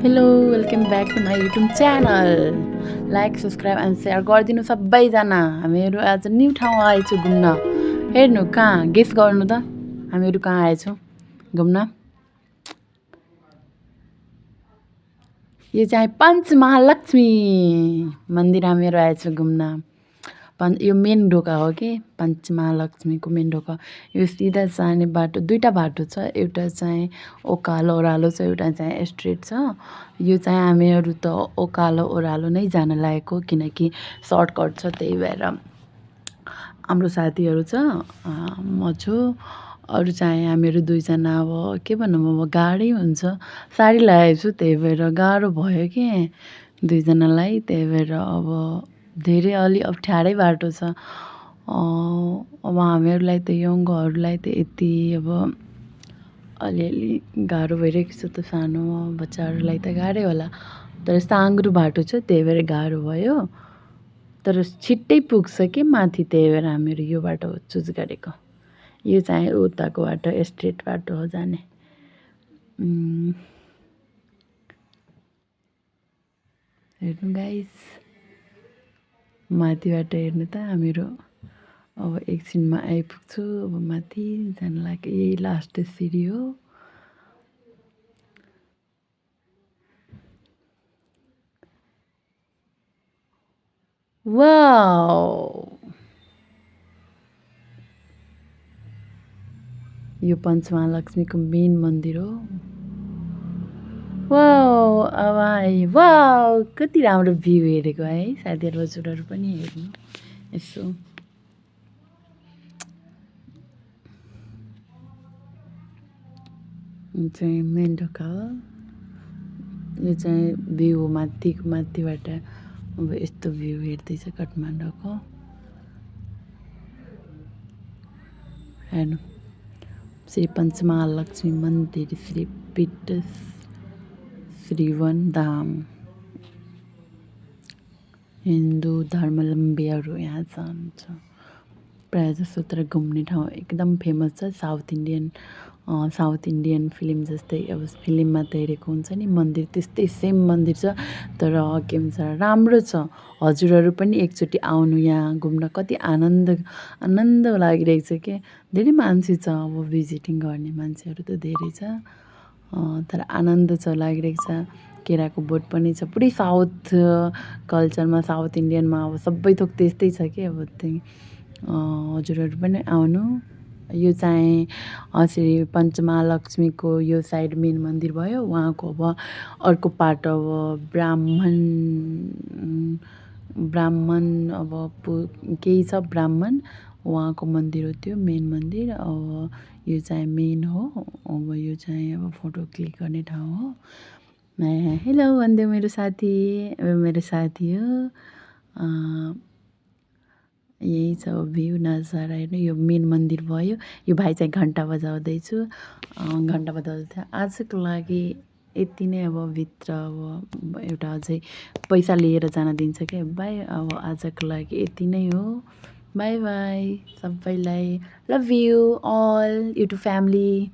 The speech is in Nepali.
Hello welcome back to my YouTube channel. Like subscribe and share गरिदिनु सबैजना। हामीहरू आज न्यू ठाउँ आएछु घुम्न। हेर्नु कहाँ गेस गर्नु त हामीहरू कहाँ आएछौँ घुम्न। यो चाहिँ पञ्चमहालक्ष्मी मन्दिर हामीहरू आएछौँ घुम्न। यो मेन ढोका हो कि पञ्चमहालक्ष्मीको मेन ढोका। यो सिधा जाने बाटो दुईवटा बाटो छ, एउटा चाहिँ ओह्रालो ओह्रालो छ, एउटा चाहिँ स्ट्रेट छ। यो चाहिँ हामीहरू त ओह्रालो ओह्रालो नै जान लागेको किनकि सर्टकट छ, त्यही भएर। हाम्रो साथीहरू छ, म छु, अरू चाहिँ हामीहरू दुईजना। अब के भनौँ, अब गाह्रै हुन्छ। साडी लगाएको छु त्यही भएर गाह्रो भयो कि दुईजनालाई, त्यही भएर अब धेरै अलि अप्ठ्यारै बाटो छ। अब हामीहरूलाई त यङहरूलाई त यति अब अलिअलि गाह्रो भइरहेको छ। त सानो बच्चाहरूलाई त गाह्रै होला, तर साँघुरो बाटो छ त्यही भएर गाह्रो भयो। तर छिट्टै पुग्छ कि माथि, त्यही भएर हामीहरू यो बाटो चुज गरेको। यो चाहिँ उताको बाटो स्ट्रेट बाटो हो जाने। हेर्नु गाइस, माथिबाट हेर्नु त हामीहरू अब एकछिनमा आइपुग्छु। अब माथि जान लाग्यो, यही लास्ट सिडी हो। वाउ, यो पञ्चमहालक्ष्मीको मेन मन्दिर हो। वाउ, अब आयो। वाउ, कति राम्रो भ्यू हेरेको है साथीहरू हजुरहरू पनि हेर्नु यसो। चाहिँ मेन ढोका हो। यो चाहिँ भ्यू हो माथिबाट। अब यस्तो भ्यू हेर्दैछ काठमाडौँको। हेर्नु, श्री पञ्चमहालक्ष्मी मन्दिर, श्री पीठ श्रीवन धाम। हिन्दू धर्मावलम्बीहरू यहाँ जान्छ प्रायः जसो। तर घुम्ने ठाउँ एकदम फेमस छ। साउथ इन्डियन फिल्म जस्तै, अब फिल्ममा त हेरेको हुन्छ नि मन्दिर, त्यस्तै सेम मन्दिर छ। तर के भन्छ, राम्रो छ। हजुरहरू पनि एकचोटि आउनु यहाँ घुम्न। कति आनन्द लागिरहेको छ कि। धेरै मान्छे छ, अब भिजिटिङ गर्ने मान्छेहरू त धेरै छ, तर आनन्द छ लागिरहेको छ। केराको बोट पनि छ। पुरै साउथ कल्चरमा, साउथ इन्डियनमा अब सबै थोक त्यस्तै छ कि। अब त्यही हजुरहरू पनि आउनु। यो चाहिँ श्री पञ्चमहालक्ष्मीको यो साइड मेन मन्दिर भयो। उहाँको अब अर्को पार्ट अब ब्राह्मण अब केही छ ब्राह्मण, उहाँको मन्दिर हो त्यो मेन मन्दिर। अब यो चाहिँ मेन हो। अब यो चाहिँ अब फोटो क्लिक गर्ने ठाउँ हो। हेलो भन्दै मेरो साथी, मेरो साथी हो। यही छ भ्यू नजारा हेर्नु। यो मेन मन्दिर भयो। यो भाइ चाहिँ घन्टा बजाउँदैछु, घन्टा बजाउँदै थियो। आजको लागि यति नै। अब भित्र अब एउटा अझै पैसा लिएर जान दिन्छ क्या। बाई, अब आजको लागि यति नै हो। बाई बाई सबैलाई। Love you all YouTube family.